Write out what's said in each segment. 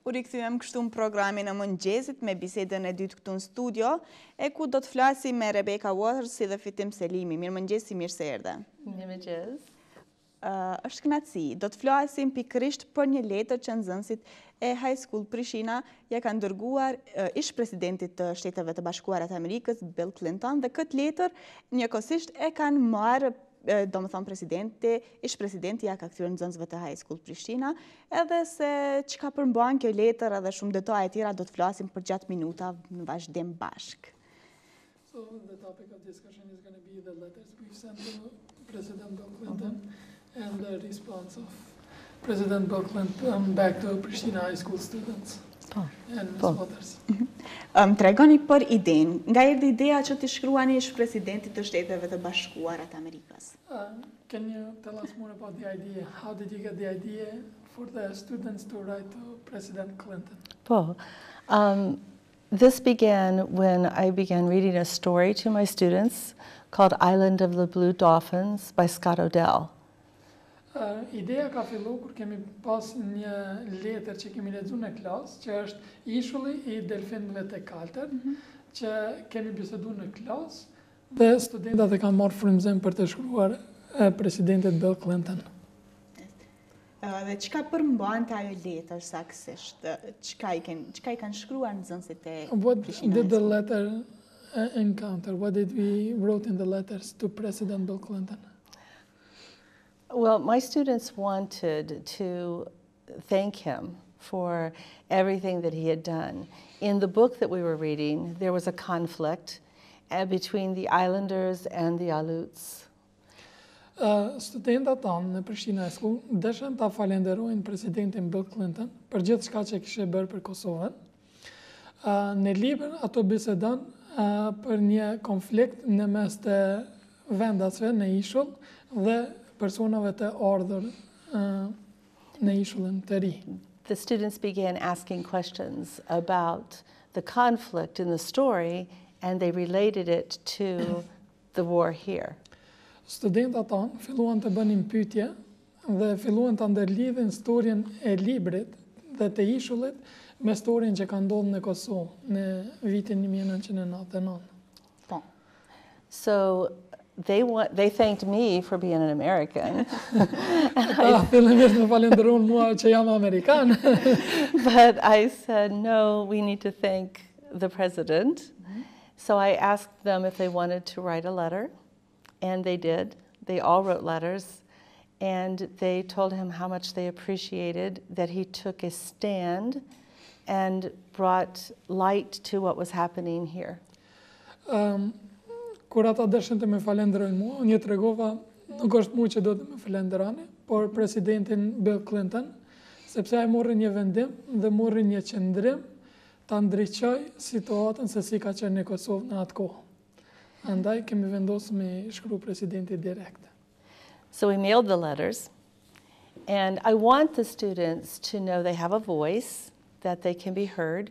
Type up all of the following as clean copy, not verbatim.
U rikthyem kështu në programin e mëngjesit me bisedën e dytë këtu në studio, e ku do të flasim me Rebecca si dhe Fitim Selimi. Mirëmëngjes, mirë se erdhe. Mirëmëngjes. Është kënaqësi. Do të flasim pikërisht për një letër që nxënësit e High School Prishtina ja kanë dërguar ish presidentit të Shteteve të Bashkuara të Amerikës, Bill Clinton, dhe këtë letër njëkohësisht e kanë marrë do më thonë ish presidenti ja ka kthyer nxënësve të High School Prishtina, edhe se çka përmban kjo letër edhe shumë detaje tjera do të flasim për gjatë minuta në vazhdim bashk. So the topic of discussion is going to be the letters we've sent to President Bill Clinton and the response of President Bill Clinton back to Pristina High School students and his mothers. Tregoni për idenë. Nga erdhi ideja që t'i shkruani ish presidentit të Shteteve të Bashkuara të Amerikës? Can you tell us more about the idea? How did you get the idea for the students to write to President Clinton? This began when I began reading a story to my students called Island of the Blue Dolphins by Scott Odell. Ideja ka fillu kur kemi pas një letër që kemi lexuar në klasë, që është Ishulli i delfinëve të kaltër, që kemi biseduar në klasë, dhe studentët e kanë marrë frymëzim për të shkruar presidentit Bill Clinton. Dhe çka përmbante ajo letër saktësisht? Çka i kanë shkruar nxënësit e What did the letter encounter? What did we wrote in the letters to President Bill Clinton? Well, my students wanted to thank him for everything that he had done. In the book that we were reading, there was a conflict between the Islanders and the Aleutes. Studentët tanë në Prishtina High School dëshën ta falenderojnë presidentin Bill Clinton për gjithë shka që kishte bërë për Kosovën. Në libër ato bisedon për një konflikt në mes të vendasve në ishull dhe personave të ardhur në ishullin të ri. The students began asking questions about the conflict in the story and they related it to the war here. Studentët tanë filluan të bënin pyetje dhe filluan të ndërlidhin historien e librit dhe të ishullit me historien që ka ndodhur në Kosovë në vitin 1999. So they thanked me for being an American. Fillimisht më falenderojnë mua që jam amerikan. But I said, no, we need to thank the president. So I asked them if they wanted to write a letter. And they did. They all wrote letters. And they told him how much they appreciated that he took a stand and brought light to what was happening here. Kur ata dëshën të me falenderojnë mua, unë tregova nuk është mua që do të me falenderoni, por presidentin Bill Clinton, sepse ai morri një vendim dhe morri një qëndrim ta ndriçoj situatën se si ka qenë në Kosovë në atë kohë. Andaj kemi vendosur me shkruaj presidentit direkt. So we mailed the letters, and I want the students to know they have a voice, that they can be heard.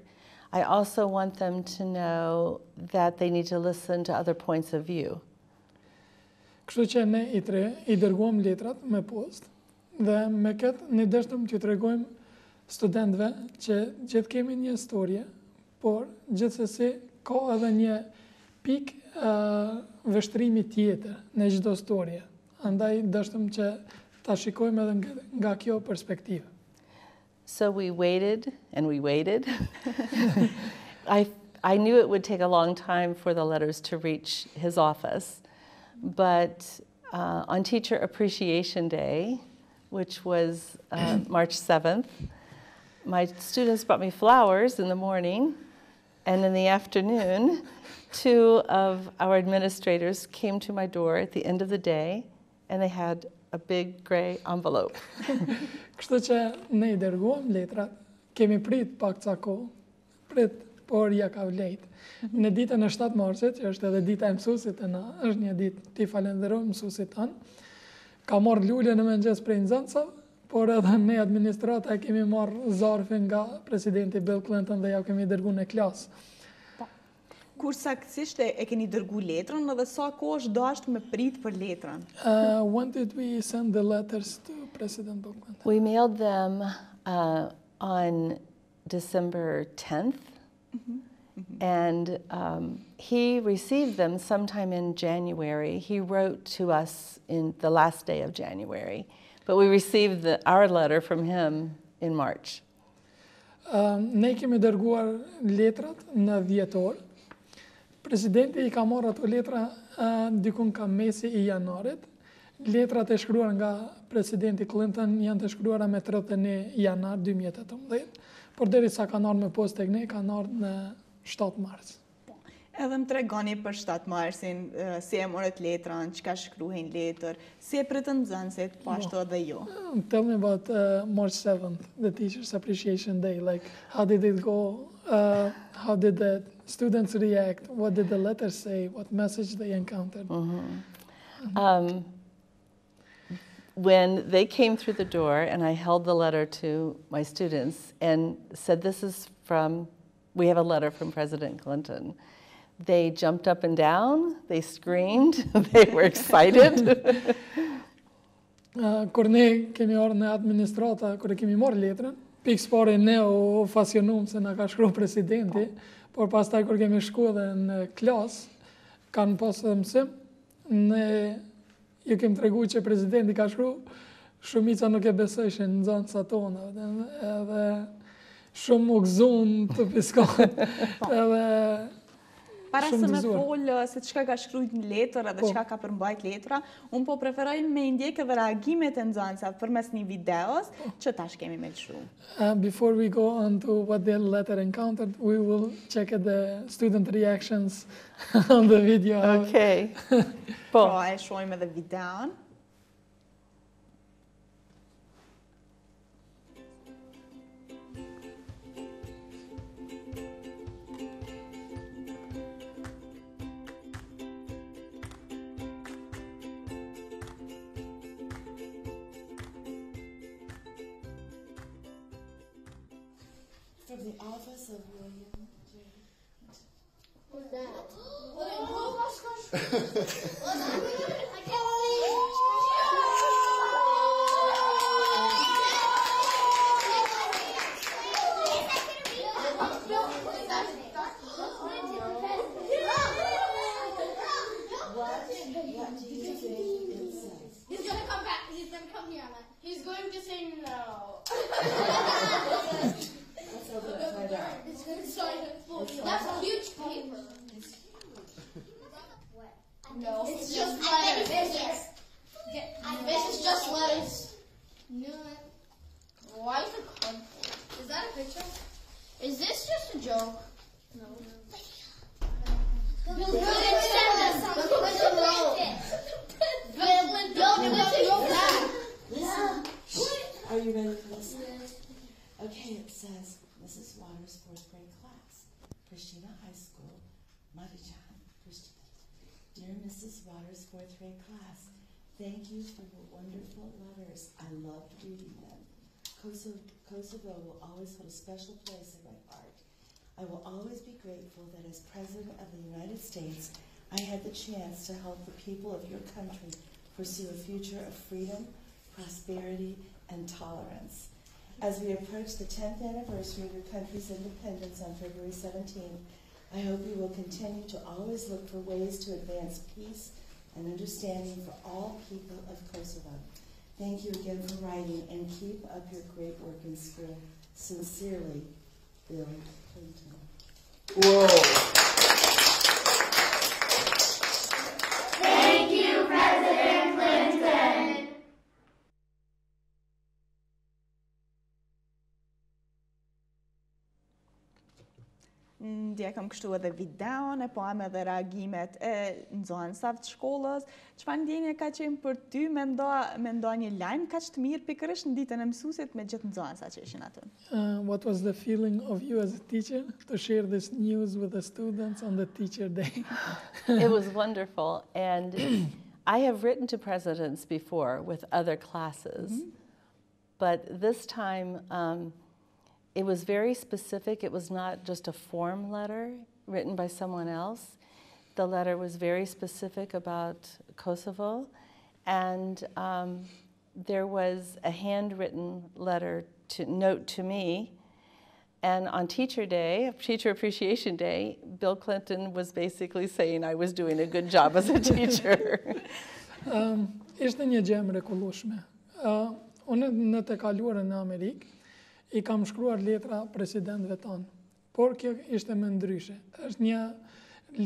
I also want them to know that they need to listen to other points of view. Kështu që ne i dërguam letrat me post dhe me këtë ne dështëm që tregojmë studentëve që gjithë kemi një historie, por gjithsesi ka edhe një pikë vështrimi tjetër në çdo historie. Andaj dështëm që ta shikojmë edhe nga kjo perspektivë. So we waited and we waited. I knew it would take a long time for the letters to reach his office, but on Teacher Appreciation Day, which was March 7th, my students brought me flowers in the morning, and in the afternoon, 2 of our administrators came to my door at the end of the day, and they had a big gray envelope. Kështu që ne i dërguam letrat, kemi prit pak ca kohë, por ja ka vlejt. Në ditën e 7 marsit, që është edhe dita e mësuesit e na, është një ditë ti falenderojmë mësuesit tanë, ka marrë lule në mëngjes prej nxënësave, por edhe ne administrata kemi marrë zarfin nga presidenti Bill Clinton dhe ja kemi dërguar në klasë. Kur saktësisht e keni dërgu letrën edhe sa kohë është dashur me prit për letrën? When did we send the letters to President Bill Clinton? We mailed them on December 10th. And he received them sometime in January. He wrote to us in the last day of January, but we received our letter from him in March. Ne kemi dërguar letrat në dhjetor. Presidenti I ka marrë ato letra dikun ka mesi I janarit. Letrat e shkruar nga presidenti Clinton janë të shkruara me 31 janar 2018, por derisa kanë ardhur me postë tek ne, kanë ardhur në 7 mars. Edhe më tregoni për 7 marsin, si e morët letrën, çka shkruajnë letër, si e pritën nxënësit, po ashtu edhe ju. Tell me about March 7th, the Teachers Appreciation Day. Like, how did it go? How did the students react? What did the letters say? What message they encountered? When they came through the door and I held the letter to my students and said, we have a letter from President Clinton. They jumped up and down, they screamed, they were excited. Kur ne kemi orë në administrata, kur e kemi marrë letrën, pikës pare ne u fasionum se na ka shkruar presidenti, por pastaj kur kemi shku edhe në klasë, kanë pasë dhe mësim, ne ju kemi tregu që presidenti ka shkruar, shumica nuk e besojshin nxënësat tona, edhe shumë u gëzun të piskon, edhe Para se me folë se çka ka shkruajt në letër edhe çka ka përmbajt letra, unë po preferoj me ndjek edhe reagimet e nxënësve përmes një videos që tash kemi me lëshu. Before we go on to what the letter encountered, we will check the student reactions on the video. Okay. Po, e shohim edhe videon. From the office of William J. Who's that? He's gonna come back. He's gonna come here. He's going to say no. That's huge paper. No, it's just letters. This is just letters. No. Why is it cardboard? Is that a picture? Is this just a joke? No. Are you ready for this? Okay, it says, Mrs. Waters' 4th grade class, Pristina High School, Marijan, Pristina. Dear Mrs. Waters' 4th grade class, thank you for your wonderful letters. I loved reading them. Kosovo will always hold a special place in my heart. I will always be grateful that as President of the United States, I had the chance to help the people of your country pursue a future of freedom, prosperity, and tolerance. As we approach the 10th anniversary of your country's independence on February 17th, I hope you will continue to always look for ways to advance peace and understanding for all people of Kosovo. Thank you again for writing, and keep up your great work in school. Sincerely, Bill Clinton. Whoa. Thank you, President Clinton. Ndje kam kështu edhe videon, e pam edhe reagimet e nxënësave të shkollës. Çfarë ndjenje ka qenë për ty me ndo një lajm kaq të mirë pikërisht në ditën e mësuesit me gjithë nxënësat që ishin aty? What was the feeling of you as a teacher to share this news with the students on the teacher day? It was wonderful, and I have written to presidents before with other classes, but this time it was very specific. It was not just a form letter written by someone else. The letter was very specific about Kosovo, and there was a handwritten note to me, And on Teacher Day, Teacher Appreciation Day, Bill Clinton was basically saying I was doing a good job as a teacher. Ishte një gjë e mrekullueshme. Unë në të kaluarën në Amerikë I kam shkruar letra presidentëve tonë, por kjo ishte më ndryshe. Është një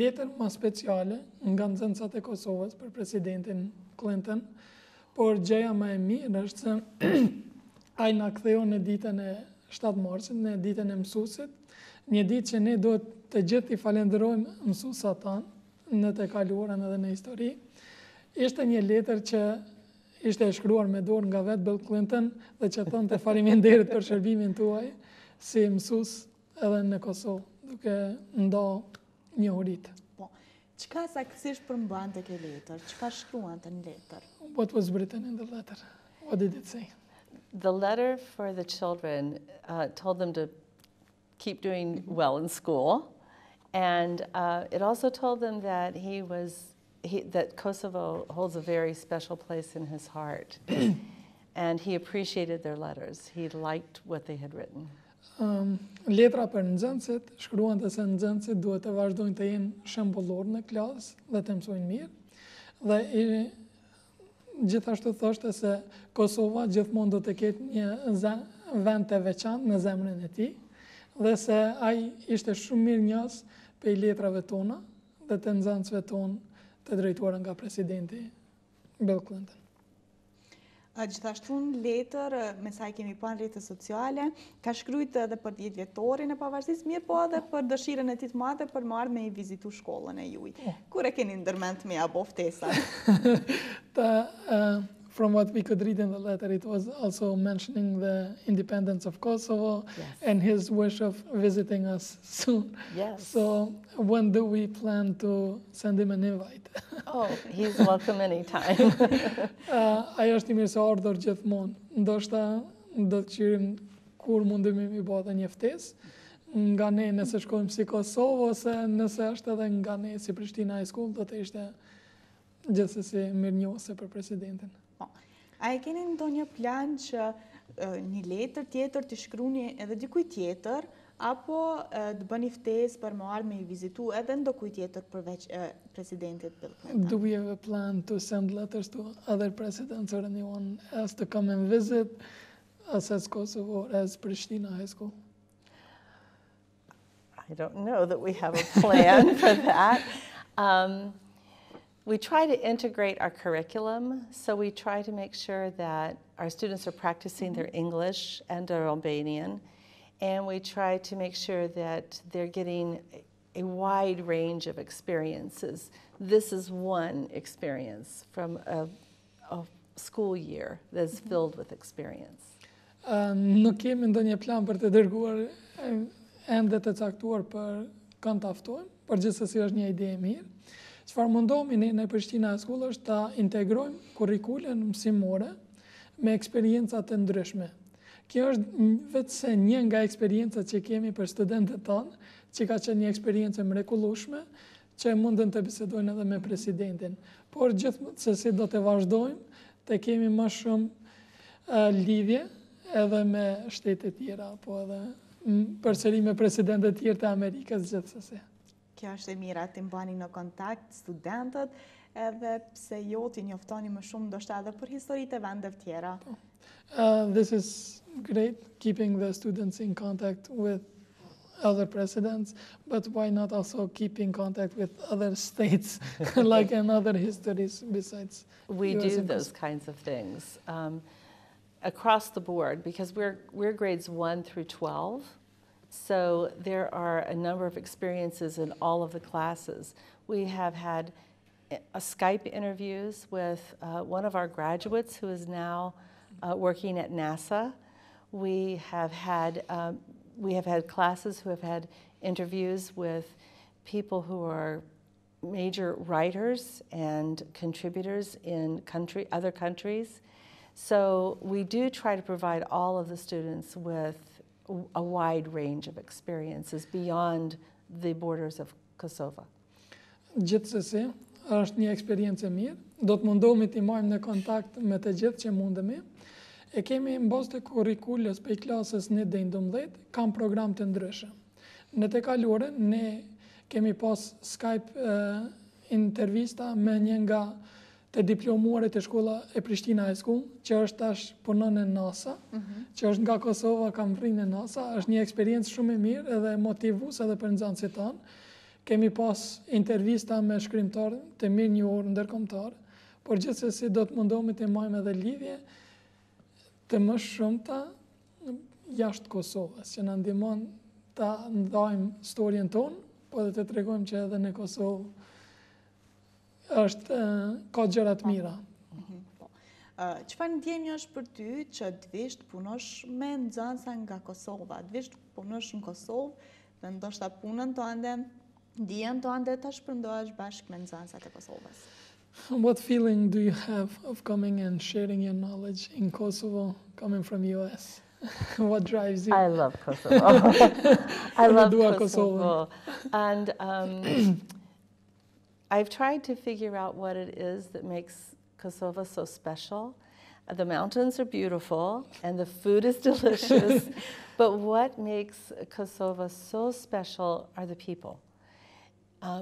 letër më speciale nga nxënësat e Kosovës për presidentin Clinton, por gjëja më e mirë është se ai na ktheu në ditën e 7 marsit, në ditën e mësuesit, një ditë që ne duhet të gjithë I falenderojmë mësuesat tanë në të kaluarën edhe në histori. Ishte një letër që ishte e shkruar me dorë nga vetë Bill Clinton dhe që thonte faleminderit për shërbimin tuaj si mësues edhe në Kosovë, duke nda njohuritë. Po, çka saktësisht përmbante kjo letër? Çka shkruante në letër? What was written in the letter? What did it say? The letter for the children told them to keep doing well in school, and it also told them that that Kosovo holds a very special place in his heart, and he appreciated their letters. He liked what they had written. Letra për nxënësit shkruante se nxënësit duhet të vazhdojnë të jenë shembullor në klasë dhe të mësojnë mirë. Dhe gjithashtu thoshte se Kosova gjithmonë do të ketë një vend të veçantë në zemrën e tij dhe se ai ishte shumë mirë njohës për letrave tona dhe të nxënësve tonë të drejtuara nga presidenti Bill Clinton. Gjithashtu në letër, me sa I kemi pa në rrjetet sociale, ka shkruajt edhe për 10 vjetorin e pavarësisë, mirë po edhe për dëshirën e tij të madhe për marrë me I vizitu shkollën e juaj. Kur e keni ndërmend me abo ftesat? From what we could read in the letter, it was also mentioning the independence of Kosovo and his wish of visiting us soon. Yes. So when do we plan to send him an invite? Oh, he's welcome anytime. Ai është I mirëseardhur gjithmonë. Ndoshta do të qirim kur mundemi mi bëhet një ftesë nga ne nëse shkojmë si Kosovë ose nëse është edhe nga ne si Prishtina High School do të ishte gjithsesi mirënjohëse për presidentin. A e keni ndonjë plan që një letër tjetër të shkruani edhe dikujt tjetër apo të bëni ftesë për marrë me I vizitu edhe ndokujt tjetër përveç presidentit Bill Clinton? Do we have a plan to send letters to other presidents or anyone else to come and visit us as Kosovo or as Pristina High School? I don't know that we have a plan for that. We try to integrate our curriculum, so we try to make sure that our students are practicing their English and their Albanian, and we try to make sure that they're getting a wide range of experiences. This is one experience from a school year that's filled with experience. Nuk kemi ndonjë plan për të dërguar ende të caktuar për kanë ta ftojmë, por gjithsesi është një ide e mirë. Çfarë mundohemi ne në Prishtina High School është ta integrojmë kurrikulën mësimore me eksperienca të ndryshme. Kjo është vetëse një nga eksperiencat që kemi për studentët tonë, që ka qenë një eksperiencë mrekullueshme, që mundën të bisedojnë edhe me presidentin. Por gjithsesi do të vazhdojmë të kemi më shumë lidhje edhe me shtete tjera, apo edhe përsëri me presidentet tjerë të Amerikës gjithsesi. Kjo është e mira të mbani në kontakt studentët edhe pse jo t'i njoftoni më shumë ndoshta edhe për historitë e vendeve tjera. This is great, keeping the students in contact with other presidents, but why not also keep in contact with other states, like in other histories besides We do those kinds of things across the board because we're grades 1 through 12. So there are a number of experiences in all of the classes. We have had Skype interviews with one of our graduates who is now working at NASA. We have had classes who have had interviews with people who are major writers and contributors in other countries. So we do try to provide all of the students with a wide range of experiences beyond the borders of Kosovo. Gjithsesi, është një eksperiencë e mirë. Do të mundohemi të marrim në kontakt me të gjithë që mundemi. E kemi në bazë të kurrikulës për klasës 1 deri në 12, kam program të ndryshëm. Në të kaluarën, ne kemi pas Skype intervista me një nga të diplomuarit e shkolla e Prishtina High School, që është tash punon në NASA, që është nga Kosova, kam rrinë në NASA, është një eksperiencë shumë e mirë edhe motivuese edhe për nxënësit tanë. Kemi pas intervista me shkrimtarë të mirë njohur ndërkombëtar, por gjithsesi do të mundohemi të marrim edhe lidhje të më shumta jashtë Kosovës, që na ndihmon ta ndajmë historinë tonë, po edhe të tregojmë që edhe në Kosovë është ka gjëra të mira. Çfarë ndjenjë është për ty që të vish të punosh me nxënësa nga Kosova, të vish të punosh në Kosovë dhe ndoshta punën tënde, dijen tënde ta shpërndohesh bashkë me nxënësat e Kosovës? What feeling do you have of coming and sharing your knowledge in Kosovo, coming from US? What drives you? I love Kosovo. I love Kosovo. And I've tried to figure out what it is that makes Kosovo so special. The mountains are beautiful and the food is delicious, but what makes Kosovo so special are the people.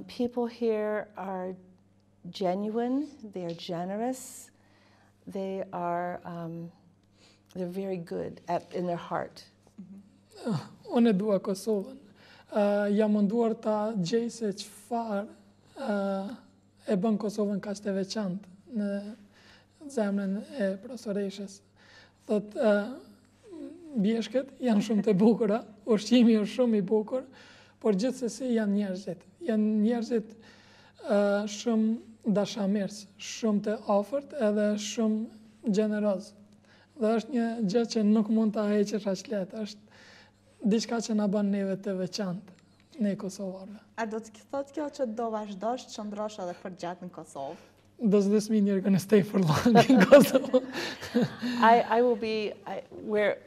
People here are genuine, they are generous, they're very good in their heart. Unë e dua Kosovën. Jam munduar ta gjej se çfarë e bën Kosovën kaq të veçantë në zemrën e profesoreshës. Thotë, bjeshkët janë shumë të bukura, ushqimi është shumë i bukur, por gjithsesi janë njerëzit. Janë njerëzit shumë dashamirës, shumë të afërt edhe shumë gjeneroz. Dhe është një gjë që nuk mund ta heqësh aq lehtë, është diçka që na bën neve të veçantë, ne kosovarëve. A do të thotë kjo që do vazhdosh të qëndrosh edhe për gjatë në Kosovë? Does this mean you're going to stay for long in Kosovo? I will be,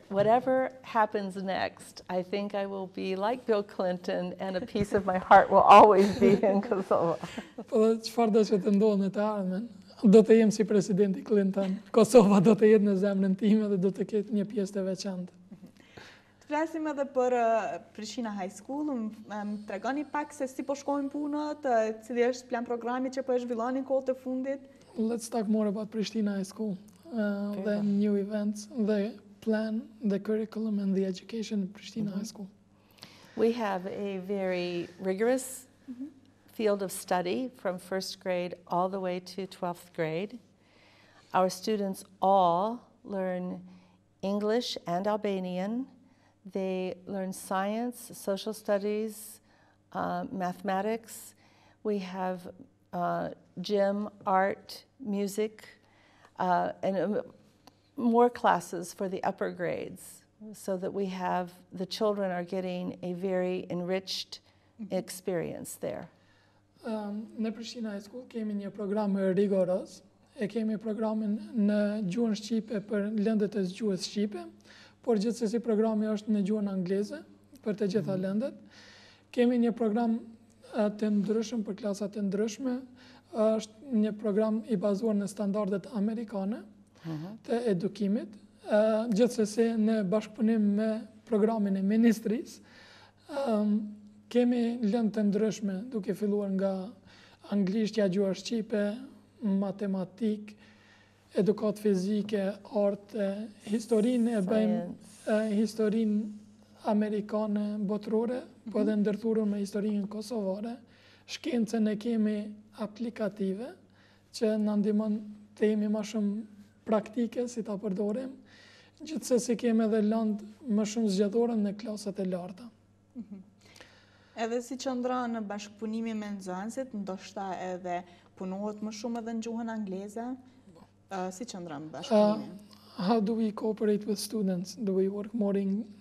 whatever happens next, I think I will be like Bill Clinton and a piece of my heart will always be in Kosovo. Po dhe çfarë do që të ndodhë në të ardhmen, do të jem si presidenti Clinton. Kosova do të jetë në zemrën time dhe do të ketë një pjesë të veçantë. Flasim edhe për Prishtina High School, më tregoni pak se si po shkojnë punët, cili është plan programi që po e zhvilloni kohë të fundit? Let's talk more about Prishtina High School, the new events, the plan, the curriculum and the education at Prishtina High School. We have a very rigorous field of study from first grade all the way to 12th grade. Our students all learn English and Albanian. They learn science, social studies, mathematics. We have gym, art, music, and more classes for the upper grades, so that we have, the children are getting a very enriched experience there. Në Prishtina High School kemi një program rigoroz, e kemi programin në gjuhën shqipe për lëndët e zgjuhës shqipe, por gjithsesi programi është në gjuhën angleze për të gjitha lëndët. Kemi një program të ndryshëm për klasat të ndryshme, është një program i bazuar në standardet amerikane të edukimit, gjithsesi në bashkëpunim me programin e ministrisë. Kemi lëndë të ndryshme, duke filluar nga anglishtja, gjuha shqipe, matematik, edukat fizike, arte, historinë e bëjmë historinë amerikane botërore, po edhe ndërthurur me historinë kosovare. Shkencën e kemi aplikative, që na ndihmon të jemi më shumë praktike si ta përdorim. Gjithsesi kemi edhe lëndë më shumë zgjedhore në klasat e larta. Edhe si qëndron në bashkëpunimi me nxënësit, ndoshta edhe punohet më shumë edhe në gjuhën angleze? Si qëndron bashkëpunimi? How do we cooperate with students? Do we work more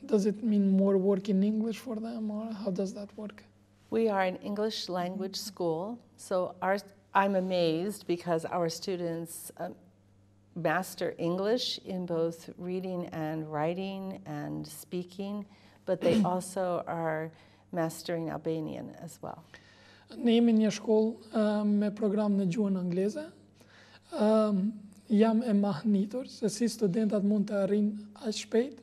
does it mean more work in English for them, or how does that work? We are an English language school, so I'm amazed because our students master English in both reading and writing and speaking, but they also are mastering Albanian as well. Ne jemi një shkollë me program në gjuhën angleze. jam e mahnitur se si studentat mund të arrijnë aq shpejt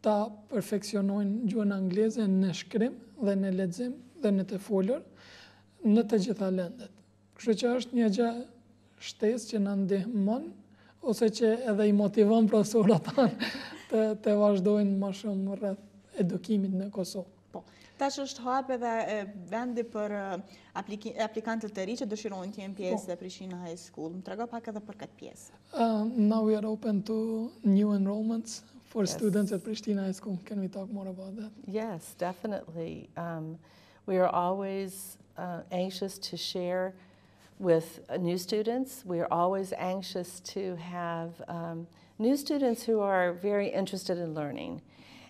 ta perfeksionojnë gjuhën angleze në shkrim dhe në lexim dhe në të folur në të gjitha lendet. Kështu që është një gjë shtesë që na ndihmon ose që edhe i motivon profesorët tanë të vazhdojnë më shumë rreth edukimit në Kosovë. Tash është hap edhe vendi për aplikantët e ri që dëshirojnë të jenë pjesë e Prishtina High School. Më trego pak edhe për këtë pjesë. Now we are open to new enrollments for students at Pristina High School. Can we talk more about that? Yes, definitely. We are always anxious to share with new students. We are always anxious to have new students who are very interested in learning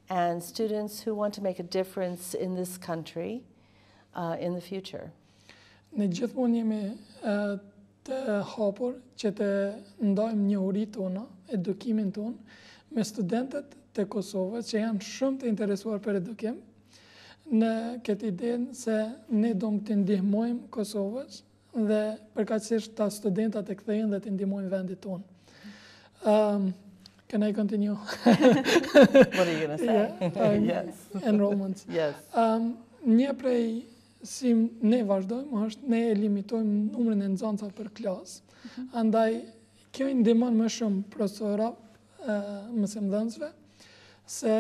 and students who want to make a difference in this country in the future. Ne gjithmonë jemi të hapur që të ndajmë njohuritë tona, edukimin ton me studentët të Kosovës që janë shumë të interesuar për edukim, në këtë idenë se ne do të ndihmojmë Kosovës dhe përkatësisht ta studentat e kthehen dhe të ndihmojmë vendit tonë. Can I continue? What are you going to say? Yes. Enrollments. Yes. Një prej si ne vazhdojmë është ne e limitojmë numrin e nxënësave për klasë. Andaj kjo i ndihmon më shumë profesorëve, mësimdhënësve se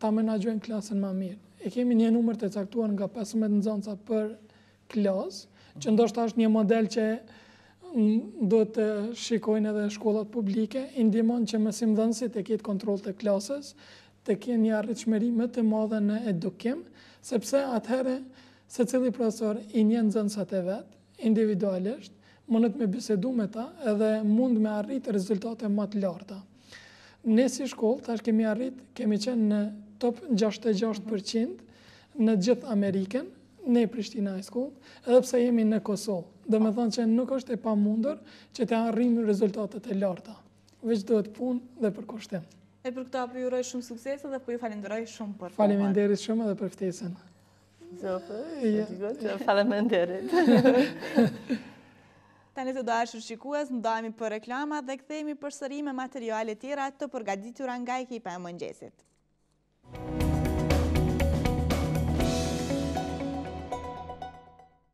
ta menaxhojnë klasën më mirë. E kemi një numër të caktuar nga 15 nxënësa për klasë, që ndoshta është një model që do të shikojnë edhe shkollat publike, i ndihmon që mësimdhënësit të ketë kontroll të klasës, të kenë një arritshmëri më të madhe në edukim, sepse atëherë secili profesor i njeh nxënësat e vet individualisht, mund të bisedu me ta edhe mund me arrit rezultate më të larta. Ne si shkollë tash kemi qenë në top 66% në gjithë Amerikën, ne Prishtina High School, edhe pse jemi në Kosovë. Do me thonë që nuk është e pamundur që të arrijmë rezultatet e larta. Veç duhet punë dhe përkushtim. E për këta po ju uroj shumë sukses dhe po ju falenderoj shumë për kohën. Faleminderit shumë edhe për ftesën. Faleminderit. Tani të dashur shikues, ndajemi për reklama dhe kthehemi përsëri me materiale tjera të përgatitura nga ekipa e mëngjesit.